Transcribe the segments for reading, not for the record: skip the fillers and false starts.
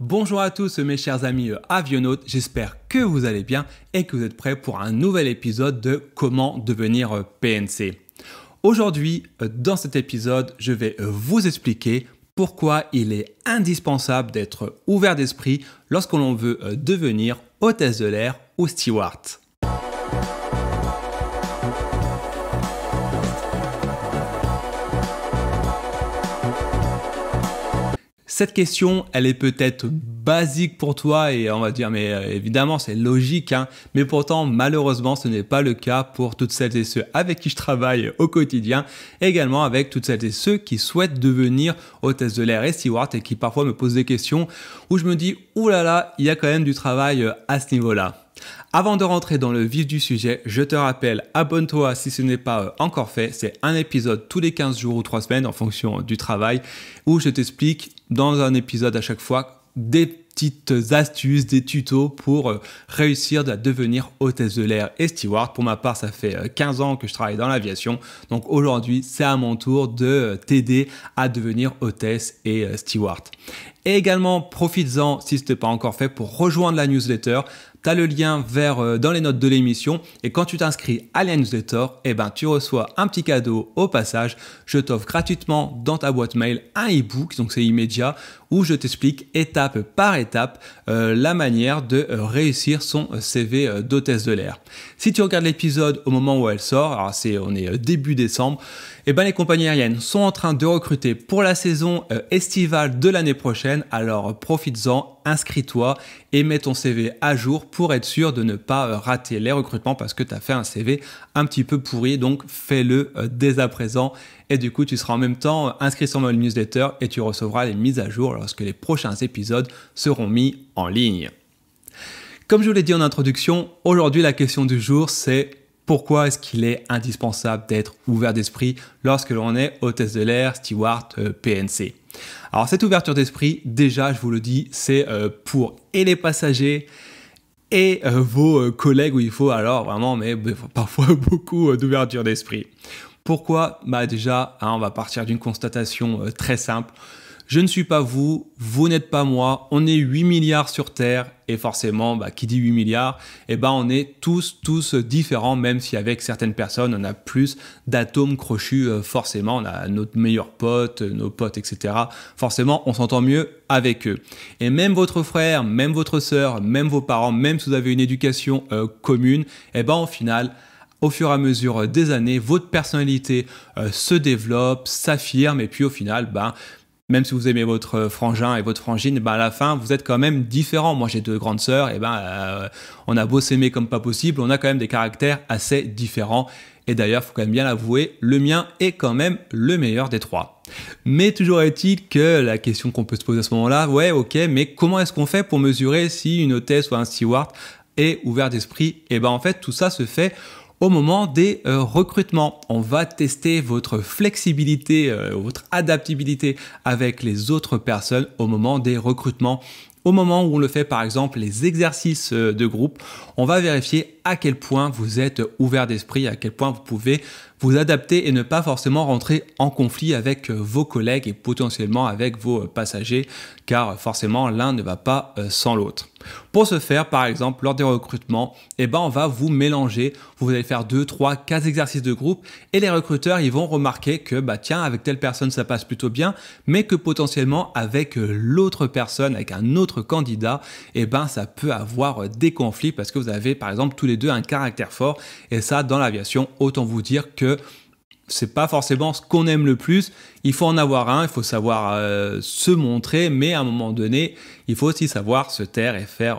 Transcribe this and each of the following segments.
Bonjour à tous mes chers amis avionautes, j'espère que vous allez bien et que vous êtes prêts pour un nouvel épisode de Comment devenir PNC. Aujourd'hui, dans cet épisode, je vais vous expliquer pourquoi il est indispensable d'être ouvert d'esprit lorsque l'on veut devenir hôtesse de l'air ou steward. Cette question, elle est peut-être basique pour toi et on va dire, mais évidemment c'est logique, hein, mais pourtant malheureusement ce n'est pas le cas pour toutes celles et ceux avec qui je travaille au quotidien, et également avec toutes celles et ceux qui souhaitent devenir hôtesse de l'air et steward et qui parfois me posent des questions où je me dis, oulala, il y a quand même du travail à ce niveau-là. Avant de rentrer dans le vif du sujet, je te rappelle, abonne-toi si ce n'est pas encore fait. C'est un épisode tous les 15 jours ou 3 semaines en fonction du travail où je t'explique dans un épisode à chaque fois des petites astuces, des tutos pour réussir à devenir hôtesse de l'air et steward. Pour ma part, ça fait 15 ans que je travaille dans l'aviation. Donc aujourd'hui, c'est à mon tour de t'aider à devenir hôtesse et steward. Et également, profites-en si ce n'est pas encore fait pour rejoindre la newsletter. Tu as le lien dans les notes de l'émission et quand tu t'inscris à la newsletter, tu reçois un petit cadeau au passage. Je t'offre gratuitement dans ta boîte mail un e-book, donc c'est immédiat, où je t'explique étape par étape la manière de réussir son CV d'hôtesse de l'air. Si tu regardes l'épisode au moment où elle sort, alors on est début décembre, les compagnies aériennes sont en train de recruter pour la saison estivale de l'année prochaine, alors profites-en, inscris-toi et mets ton CV à jour pour être sûr de ne pas rater les recrutements parce que tu as fait un CV un petit peu pourri, donc fais-le dès à présent et du coup tu seras en même temps inscrit sur ma newsletter et tu recevras les mises à jour lorsque les prochains épisodes seront mis en ligne. Comme je vous l'ai dit en introduction, aujourd'hui la question du jour c'est pourquoi est-ce qu'il est indispensable d'être ouvert d'esprit lorsque l'on est hôtesse de l'air, steward, PNC? Alors cette ouverture d'esprit, déjà je vous le dis, c'est pour et les passagers et vos collègues où il faut alors vraiment, mais parfois beaucoup d'ouverture d'esprit. Pourquoi? Déjà, on va partir d'une constatation très simple. Je ne suis pas vous, vous n'êtes pas moi, on est 8 milliards sur Terre et forcément, qui dit 8 milliards, on est tous différents, même si avec certaines personnes, on a plus d'atomes crochus, forcément, on a notre meilleur pote, nos potes, etc. Forcément, on s'entend mieux avec eux. Et même votre frère, même votre sœur, même vos parents, même si vous avez une éducation commune, au final, au fur et à mesure des années, votre personnalité se développe, s'affirme et puis au final, même si vous aimez votre frangin et votre frangine, à la fin, vous êtes quand même différents. Moi, j'ai 2 grandes sœurs, on a beau s'aimer comme pas possible, on a quand même des caractères assez différents. Et d'ailleurs, il faut quand même bien l'avouer, le mien est quand même le meilleur des 3. Mais toujours est-il que la question qu'on peut se poser à ce moment-là, ouais, ok, mais comment est-ce qu'on fait pour mesurer si une hôtesse ou un steward est ouvert d'esprit? En fait, tout ça se fait au moment des recrutements. On va tester votre flexibilité, votre adaptabilité avec les autres personnes au moment des recrutements. Au moment où on le fait, par exemple, les exercices de groupe, on va vérifier à quel point vous êtes ouvert d'esprit, à quel point vous pouvez vous adapter et ne pas forcément rentrer en conflit avec vos collègues et potentiellement avec vos passagers, car forcément l'un ne va pas sans l'autre. Pour ce faire, par exemple, lors des recrutements, on va vous mélanger. Vous allez faire 2, 3, 4 exercices de groupe et les recruteurs, ils vont remarquer que, tiens, avec telle personne, ça passe plutôt bien, mais que potentiellement avec l'autre personne, avec un autre candidat, ça peut avoir des conflits parce que vous avez, par exemple, tous les deux un caractère fort. Et ça, dans l'aviation, autant vous dire que c'est pas forcément ce qu'on aime le plus. Il faut en avoir un, il faut savoir se montrer, mais à un moment donné, il faut aussi savoir se taire et faire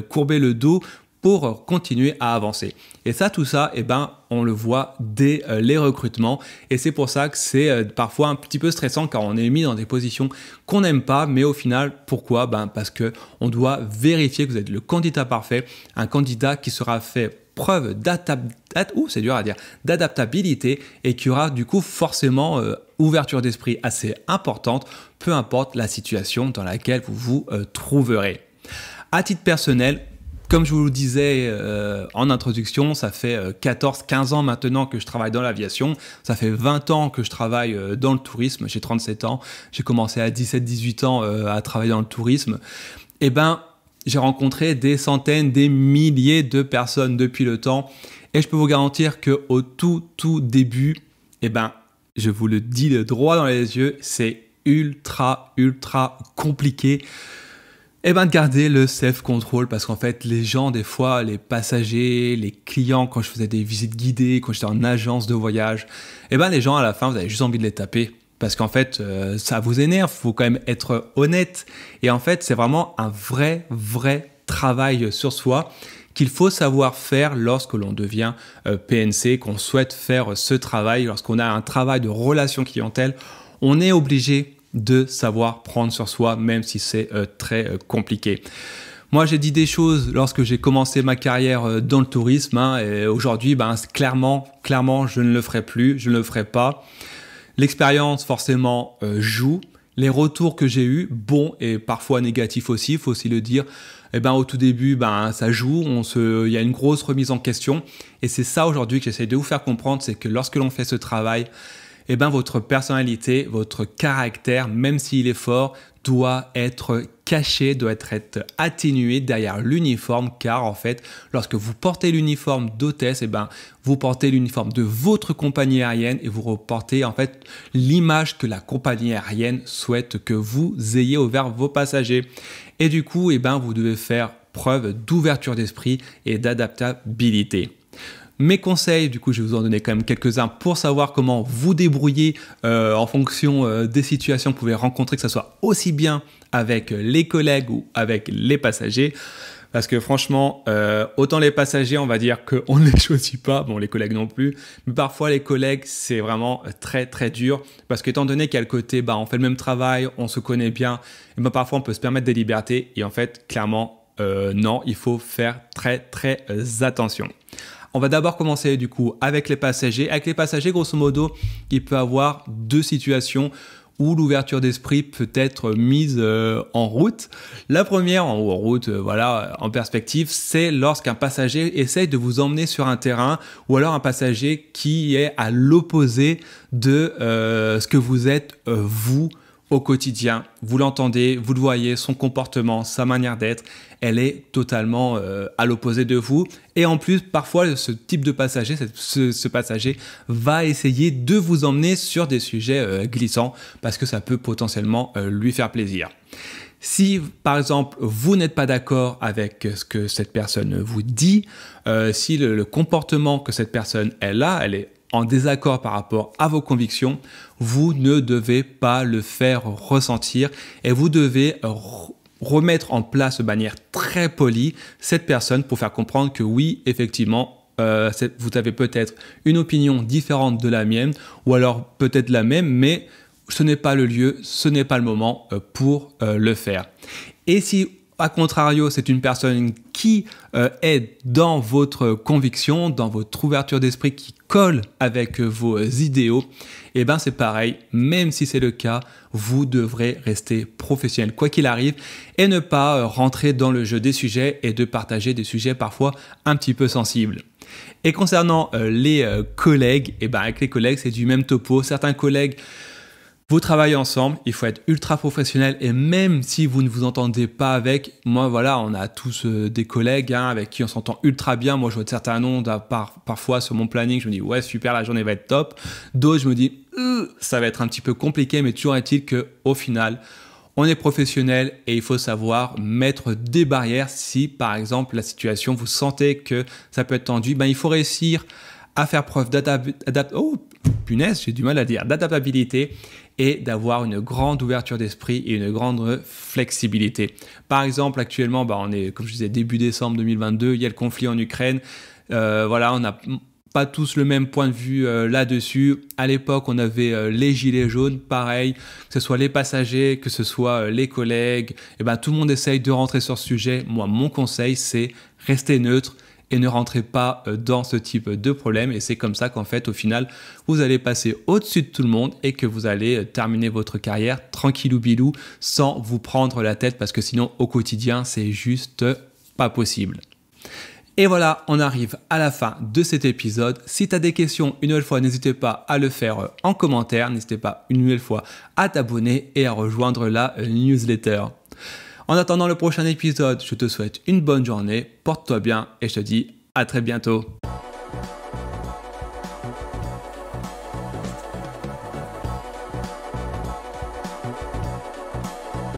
courber le dos pour continuer à avancer. Et ça, tout ça, on le voit dès les recrutements. Et c'est pour ça que c'est parfois un petit peu stressant car on est mis dans des positions qu'on n'aime pas. Mais au final, pourquoi? Parce que on doit vérifier que vous êtes le candidat parfait, un candidat qui sera fait preuve d'adaptabilité et qui aura du coup forcément ouverture d'esprit assez importante, peu importe la situation dans laquelle vous vous trouverez. À titre personnel, Comme je vous le disais en introduction, ça fait 14-15 ans maintenant que je travaille dans l'aviation. Ça fait 20 ans que je travaille dans le tourisme. J'ai 37 ans. J'ai commencé à 17-18 ans à travailler dans le tourisme. Eh ben, j'ai rencontré des centaines, des milliers de personnes depuis le temps. Et je peux vous garantir qu'au tout début, eh ben, je vous le dis le droit dans les yeux, c'est ultra compliqué. Eh ben, de garder le self-control, parce qu'en fait, les gens, des fois, les passagers, les clients, quand je faisais des visites guidées, quand j'étais en agence de voyage, eh ben, les gens, à la fin, vous avez juste envie de les taper. Parce qu'en fait, ça vous énerve, il faut quand même être honnête. Et en fait, c'est vraiment un vrai travail sur soi qu'il faut savoir faire lorsque l'on devient PNC, qu'on souhaite faire ce travail. Lorsqu'on a un travail de relation clientèle, on est obligé de savoir prendre sur soi, même si c'est très compliqué. Moi, j'ai dit des choses lorsque j'ai commencé ma carrière dans le tourisme, et aujourd'hui, clairement, je ne le ferai plus, je ne le ferai pas. L'expérience, forcément, joue. Les retours que j'ai eus, bons et parfois négatifs aussi, il faut aussi le dire, au tout début, ça joue, il y a une grosse remise en question. Et c'est ça aujourd'hui que j'essaie de vous faire comprendre, c'est que lorsque l'on fait ce travail, votre personnalité, votre caractère, même s'il est fort, doit être caché, doit être atténué derrière l'uniforme, car en fait, lorsque vous portez l'uniforme d'hôtesse, vous portez l'uniforme de votre compagnie aérienne et vous reportez en fait l'image que la compagnie aérienne souhaite que vous ayez envers vos passagers. Et du coup, vous devez faire preuve d'ouverture d'esprit et d'adaptabilité. Mes conseils, du coup, je vais vous en donner quand même quelques-uns pour savoir comment vous débrouiller en fonction des situations que vous pouvez rencontrer, que ce soit aussi bien avec les collègues ou avec les passagers. Parce que franchement, autant les passagers, on va dire qu'on ne les choisit pas, bon les collègues non plus, mais parfois les collègues, c'est vraiment très dur. Parce qu'étant donné qu'il y a le côté, on fait le même travail, on se connaît bien, et parfois on peut se permettre des libertés. Et en fait, clairement, non, il faut faire très attention. On va d'abord commencer du coup avec les passagers. Avec les passagers, grosso modo, il peut y avoir deux situations où l'ouverture d'esprit peut être mise en route. La première, en route, en perspective, c'est lorsqu'un passager essaye de vous emmener sur un terrain ou alors un passager qui est à l'opposé de ce que vous êtes vous au quotidien. Vous l'entendez, vous le voyez, son comportement, sa manière d'être, elle est totalement à l'opposé de vous. Et en plus, parfois, ce type de passager, ce passager va essayer de vous emmener sur des sujets glissants parce que ça peut potentiellement lui faire plaisir. Si, par exemple, vous n'êtes pas d'accord avec ce que cette personne vous dit, si le comportement que cette personne elle est en désaccord par rapport à vos convictions, vous ne devez pas le faire ressentir et vous devez remettre en place de manière très polie cette personne pour faire comprendre que oui, effectivement, vous avez peut-être une opinion différente de la mienne ou alors peut-être la même, mais ce n'est pas le lieu, ce n'est pas le moment pour le faire. Et si a contrario, c'est une personne qui est dans votre conviction, dans votre ouverture d'esprit, qui colle avec vos idéaux, c'est pareil, même si c'est le cas, vous devrez rester professionnel quoi qu'il arrive et ne pas rentrer dans le jeu des sujets et de partager des sujets parfois un petit peu sensibles. Et concernant les collègues, avec les collègues, c'est du même topo. Certains collègues, vous travaillez ensemble, il faut être ultra professionnel et même si vous ne vous entendez pas avec, moi on a tous des collègues avec qui on s'entend ultra bien. Moi je vois de certains noms parfois sur mon planning, je me dis ouais super, la journée va être top. D'autres je me dis ça va être un petit peu compliqué, mais toujours est-il qu'au final on est professionnel et il faut savoir mettre des barrières si par exemple la situation vous sentez que ça peut être tendu, il faut réussir à faire preuve d'adaptabilité et d'avoir une grande ouverture d'esprit et une grande flexibilité. Par exemple, actuellement, on est, comme je disais, début décembre 2022, il y a le conflit en Ukraine. On n'a pas tous le même point de vue là-dessus. À l'époque, on avait les gilets jaunes, pareil, que ce soit les passagers, que ce soit les collègues. Tout le monde essaye de rentrer sur ce sujet. Moi, mon conseil, c'est rester neutre et ne rentrez pas dans ce type de problème. Et c'est comme ça qu'en fait, au final, vous allez passer au-dessus de tout le monde et que vous allez terminer votre carrière tranquillou bilou sans vous prendre la tête parce que sinon, au quotidien, c'est juste pas possible. Et voilà, on arrive à la fin de cet épisode. Si tu as des questions, une nouvelle fois, n'hésitez pas à le faire en commentaire. N'hésitez pas une nouvelle fois à t'abonner et à rejoindre la newsletter. En attendant le prochain épisode, je te souhaite une bonne journée, porte-toi bien et je te dis à très bientôt.